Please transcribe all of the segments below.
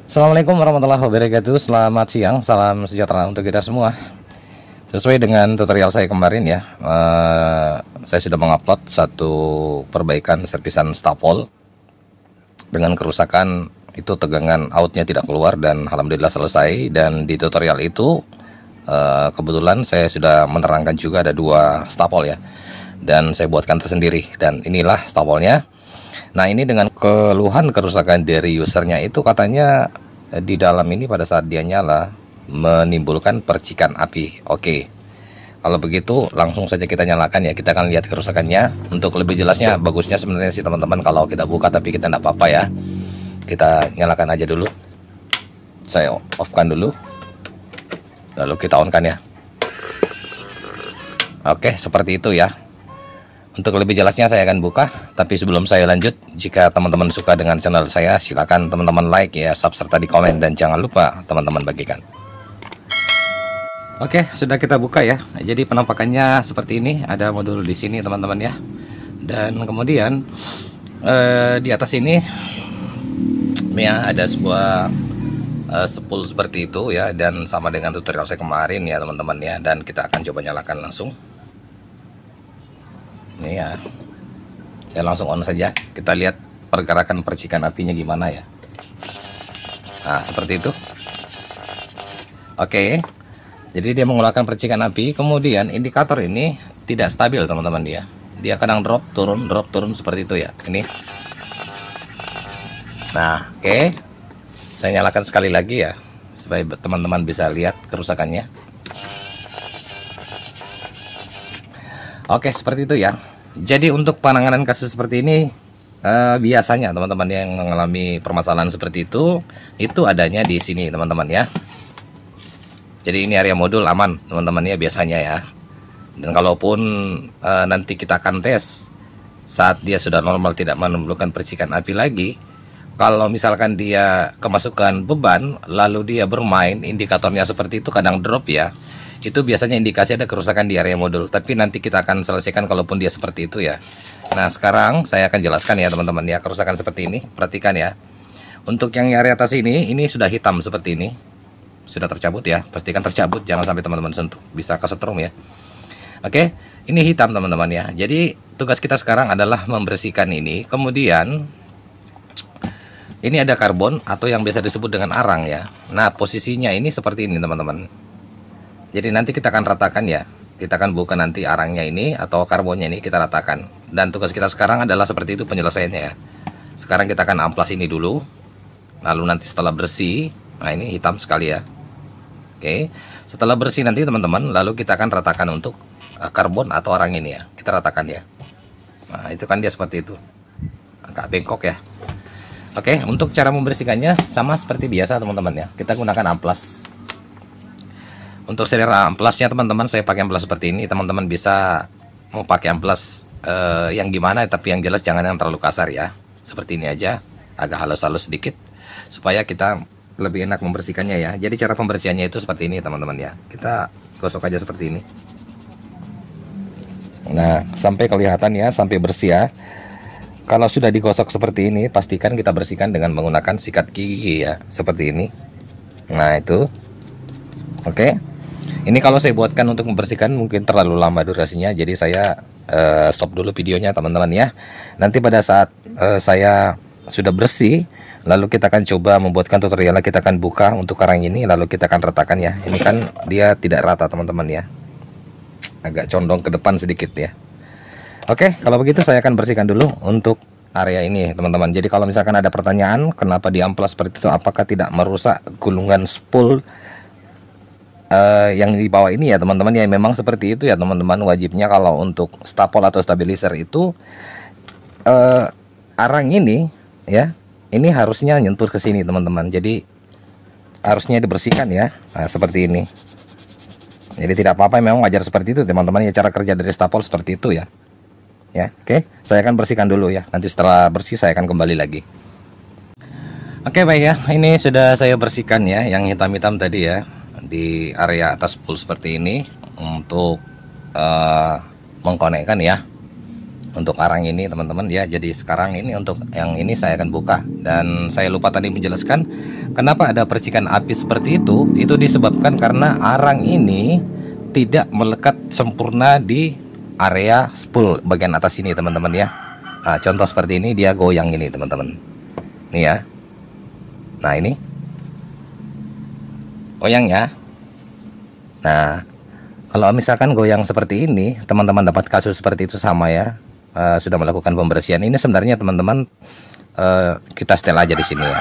Assalamualaikum warahmatullahi wabarakatuh. Selamat siang, salam sejahtera untuk kita semua. Sesuai dengan tutorial saya kemarin ya, saya sudah mengupload satu perbaikan servisan stapol dengan kerusakan itu tegangan outnya tidak keluar dan alhamdulillah selesai. Dan di tutorial itu kebetulan saya sudah menerangkan juga ada dua stapol ya, dan saya buatkan tersendiri, dan inilah stapolnya. Nah, ini dengan keluhan kerusakan dari usernya itu katanya di dalam ini pada saat dia nyala menimbulkan percikan api. Oke, kalau begitu langsung saja kita nyalakan ya. Kita akan lihat kerusakannya. Untuk lebih jelasnya, bagusnya sebenarnya sih teman-teman kalau kita buka, tapi kita tidak apa-apa ya. Kita nyalakan aja dulu. Saya off-kan dulu, lalu kita on-kan ya. Oke, seperti itu ya. Untuk lebih jelasnya saya akan buka, tapi sebelum saya lanjut, jika teman-teman suka dengan channel saya, silakan teman-teman like ya, sub serta di komen, dan jangan lupa teman-teman bagikan. Oke, sudah kita buka ya. Jadi penampakannya seperti ini, ada modul di sini teman-teman ya. Dan kemudian di atas ini ya ada sebuah spool seperti itu ya, dan sama dengan tutorial saya kemarin ya teman-teman ya. Dan kita akan coba nyalakan langsung. Ini ya, saya langsung on saja. Kita lihat pergerakan percikan apinya gimana ya. Nah, seperti itu. Oke, jadi dia mengeluarkan percikan api. Kemudian indikator ini tidak stabil teman-teman ya. Dia kadang drop turun seperti itu ya. Ini. Nah, oke. Saya nyalakan sekali lagi ya, supaya teman-teman bisa lihat kerusakannya. Oke, seperti itu ya. Jadi untuk penanganan kasus seperti ini, biasanya teman-teman yang mengalami permasalahan seperti itu adanya di sini teman-teman ya. Jadi ini area modul aman teman-teman ya biasanya ya. Dan kalaupun nanti kita akan tes saat dia sudah normal, tidak menimbulkan percikan api lagi, kalau misalkan dia kemasukan beban lalu dia bermain, indikatornya seperti itu kadang drop ya, itu biasanya indikasi ada kerusakan di area modul. Tapi nanti kita akan selesaikan kalaupun dia seperti itu ya. Nah, sekarang saya akan jelaskan ya teman-teman ya, kerusakan seperti ini. Perhatikan ya. Untuk yang area atas ini sudah hitam seperti ini. Sudah tercabut ya. Pastikan tercabut, jangan sampai teman-teman sentuh. Bisa kesetrum ya. Oke, ini hitam teman-teman ya. Jadi tugas kita sekarang adalah membersihkan ini. Kemudian ini ada karbon atau yang biasa disebut dengan arang ya. Nah, posisinya ini seperti ini teman-teman. Jadi nanti kita akan ratakan ya. Kita akan buka nanti arangnya ini atau karbonnya ini kita ratakan. Dan tugas kita sekarang adalah seperti itu penyelesaiannya ya. Sekarang kita akan amplas ini dulu. Lalu nanti setelah bersih, nah ini hitam sekali ya. Oke, setelah bersih nanti teman-teman, lalu kita akan ratakan untuk karbon atau arang ini ya. Kita ratakan ya. Nah, itu kan dia seperti itu. Agak bengkok ya. Oke, untuk cara membersihkannya sama seperti biasa teman-teman ya. Kita gunakan amplas. Untuk selera amplasnya teman-teman, saya pakai amplas seperti ini. Teman-teman bisa mau pakai amplas yang gimana, tapi yang jelas jangan yang terlalu kasar ya. Seperti ini aja, agak halus-halus sedikit, supaya kita lebih enak membersihkannya ya. Jadi cara pembersihannya itu seperti ini teman-teman ya. Kita gosok aja seperti ini. Nah, sampai kelihatan ya, sampai bersih ya. Kalau sudah digosok seperti ini, pastikan kita bersihkan dengan menggunakan sikat gigi ya, seperti ini. Nah, itu. Oke. Ini kalau saya buatkan untuk membersihkan mungkin terlalu lama durasinya, jadi saya stop dulu videonya teman-teman ya. Nanti pada saat saya sudah bersih, lalu kita akan coba membuatkan tutorialnya. Kita akan buka untuk karang ini, lalu kita akan ratakan ya. Ini kan dia tidak rata teman-teman ya, agak condong ke depan sedikit ya. Oke, kalau begitu saya akan bersihkan dulu untuk area ini teman-teman. Jadi kalau misalkan ada pertanyaan kenapa di amplas seperti itu, apakah tidak merusak gulungan spool yang di bawah ini ya teman-teman ya, memang seperti itu ya teman-teman. Wajibnya kalau untuk stapol atau stabilizer itu arang ini ya, ini harusnya nyentuh ke sini teman-teman. Jadi harusnya dibersihkan ya. Nah, seperti ini. Jadi tidak apa-apa, memang wajar seperti itu teman-teman ya, cara kerja dari stapol seperti itu ya. Ya, oke, saya akan bersihkan dulu ya. Nanti setelah bersih saya akan kembali lagi. Oke, baik ya. Ini sudah saya bersihkan ya, yang hitam-hitam tadi ya, di area atas spool seperti ini, untuk mengkonekkan ya untuk arang ini teman-teman ya. Jadi sekarang ini untuk yang ini saya akan buka, dan saya lupa tadi menjelaskan Kenapa ada percikan api seperti itu? Itu disebabkan karena arang ini tidak melekat sempurna di area spool bagian atas ini teman-teman ya. Nah, contoh seperti ini dia goyang ini teman-teman. Nih ya. Nah ini goyang ya. Nah kalau misalkan goyang seperti ini, teman-teman dapat kasus seperti itu sama ya. Sudah melakukan pembersihan. Ini sebenarnya teman-teman kita setel aja di sini ya.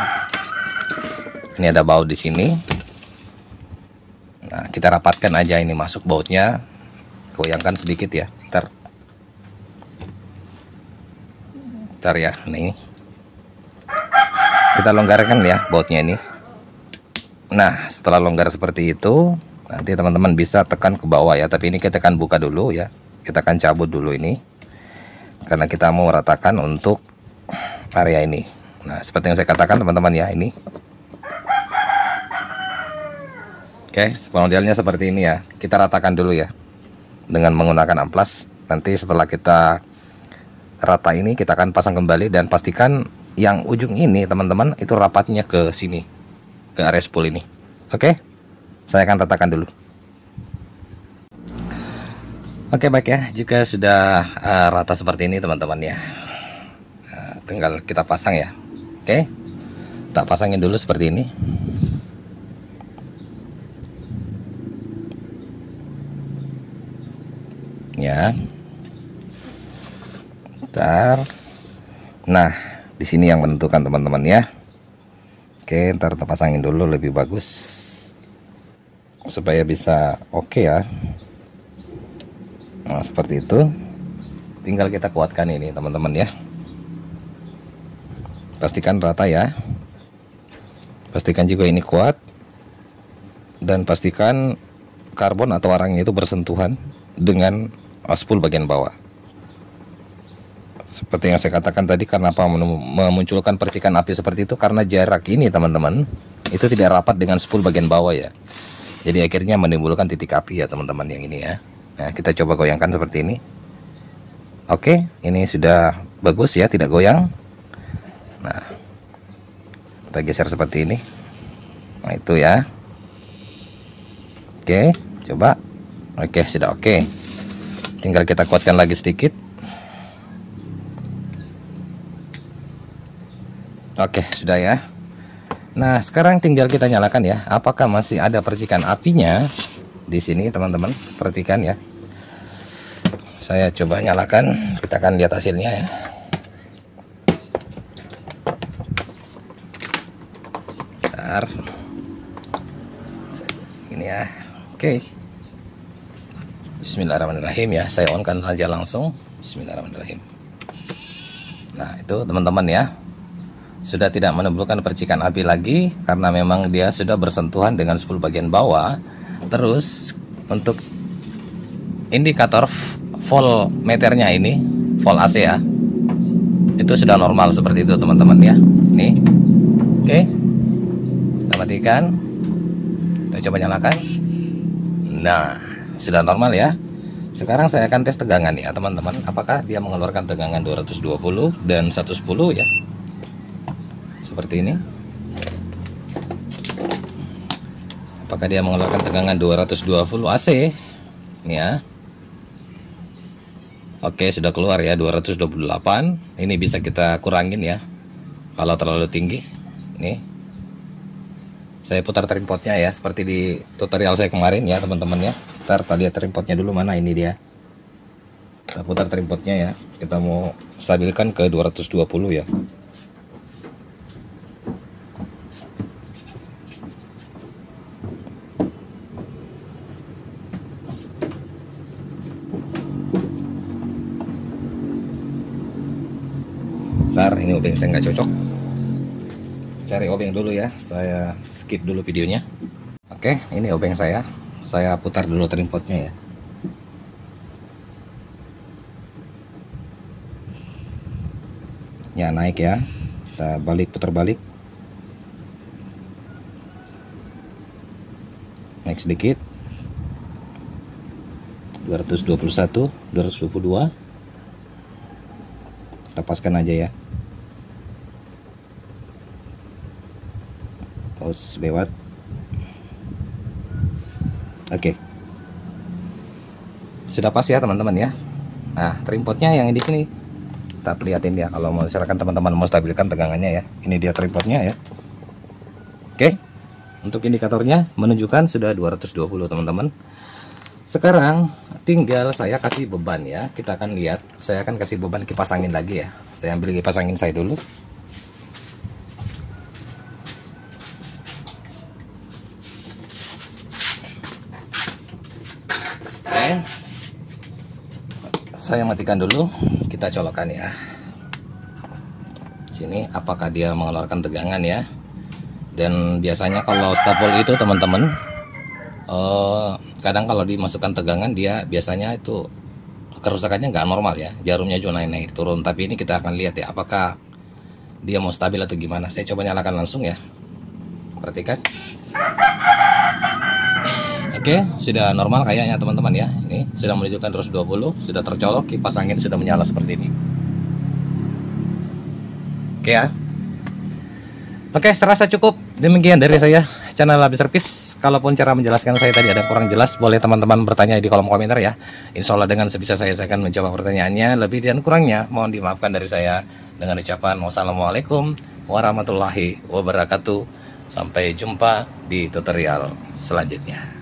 Ini ada baut di sini. Nah, kita rapatkan aja ini masuk bautnya. Goyangkan sedikit ya. Ntar ya. Nih. Kita longgarkan ya bautnya ini. Nah, setelah longgar seperti itu, nanti teman-teman bisa tekan ke bawah ya. Tapi ini kita akan buka dulu ya. Kita akan cabut dulu ini. Karena kita mau ratakan untuk area ini. Nah, seperti yang saya katakan teman-teman ya, ini. Oke, modelnya seperti ini ya. Kita ratakan dulu ya. Dengan menggunakan amplas. Nanti setelah kita rata ini, kita akan pasang kembali dan pastikan yang ujung ini teman-teman itu rapatnya ke sini. Ke area spool ini. Oke. Saya akan ratakan dulu. Oke, baik ya. Jika sudah rata seperti ini teman-teman ya. Tinggal kita pasang ya. Oke. Tak pasangin dulu seperti ini. Ya. Ntar. Nah, di sini yang menentukan teman-teman ya. Oke, ntar kita pasangin dulu lebih bagus supaya bisa oke ya. Nah, seperti itu. Tinggal kita kuatkan ini teman-teman ya. Pastikan rata ya. Pastikan juga ini kuat. Dan pastikan karbon atau arangnya itu bersentuhan dengan spool bagian bawah. Seperti yang saya katakan tadi, karena apa memunculkan percikan api seperti itu, karena jarak ini teman-teman itu tidak rapat dengan spool bagian bawah ya. Jadi akhirnya menimbulkan titik api ya teman-teman yang ini ya. Nah, kita coba goyangkan seperti ini. Oke, ini sudah bagus ya, tidak goyang. Nah, kita geser seperti ini. Nah, itu ya. Oke, coba. Oke, sudah oke. Tinggal kita kuatkan lagi sedikit. Oke, sudah ya. Nah, sekarang tinggal kita nyalakan ya. Apakah masih ada percikan apinya di sini, teman-teman? Perhatikan ya. Saya coba nyalakan. Kita akan lihat hasilnya ya. Bentar. Ini ya. Oke. Bismillahirrahmanirrahim ya. Saya on kan aja langsung. Bismillahirrahmanirrahim. Nah, itu teman-teman ya. Sudah tidak menimbulkan percikan api lagi karena memang dia sudah bersentuhan dengan spool bagian bawah. Terus untuk indikator voltmeternya ini, volt AC ya, itu sudah normal seperti itu teman-teman ya. Nih, oke, kita matikan, kita coba nyalakan. Nah, sudah normal ya. Sekarang saya akan tes tegangan ya teman-teman. Apakah dia mengeluarkan tegangan 220 dan 110 ya. Seperti ini. Apakah dia mengeluarkan tegangan 220 AC? Ini ya. Oke, sudah keluar ya 228. Ini bisa kita kurangin ya. Kalau terlalu tinggi. Nih. Saya putar trimpotnya ya seperti di tutorial saya kemarin ya, teman-teman ya. Ntar tadi trimpotnya dulu mana, ini dia. Kita putar trimpotnya ya. Kita mau stabilkan ke 220 ya. Bentar, ini obeng saya nggak cocok. Cari obeng dulu ya. Saya skip dulu videonya. Oke, ini obeng saya. Saya putar dulu trimpotnya ya. Ya, naik ya. Kita balik, putar balik. Naik sedikit. 221, 222. Kita paskan aja ya. Harus lewat. Oke. Sudah pas ya teman-teman ya. Nah, tripodnya yang di sini. Kita lihatin ya kalau misalkan teman-teman mau stabilkan tegangannya ya. Ini dia tripodnya ya. Oke. Untuk indikatornya menunjukkan sudah 220 teman-teman. Sekarang tinggal saya kasih beban ya. Kita akan lihat. Saya akan kasih beban kipas angin lagi ya. Saya ambil kipas angin saya dulu. Oke. Saya matikan dulu. Kita colokkan ya. Sini apakah dia mengeluarkan tegangan ya. Dan biasanya kalau stapel itu teman-teman, kadang kalau dimasukkan tegangan dia biasanya itu kerusakannya nggak normal ya, jarumnya juga naik turun. Tapi ini kita akan lihat ya apakah dia mau stabil atau gimana. Saya coba nyalakan langsung ya, perhatikan. Oke, sudah normal kayaknya teman-teman ya. Ini sudah menunjukkan 220, sudah tercolok, kipas angin sudah menyala seperti ini. Oke ya. Oke, serasa cukup. Demikian dari saya, channel Labis Servis. Kalaupun cara menjelaskan saya tadi ada kurang jelas, boleh teman-teman bertanya di kolom komentar ya. Insya Allah dengan sebisa saya akan menjawab pertanyaannya. Lebih dan kurangnya mohon dimaafkan dari saya dengan ucapan wassalamualaikum warahmatullahi wabarakatuh. Sampai jumpa di tutorial selanjutnya.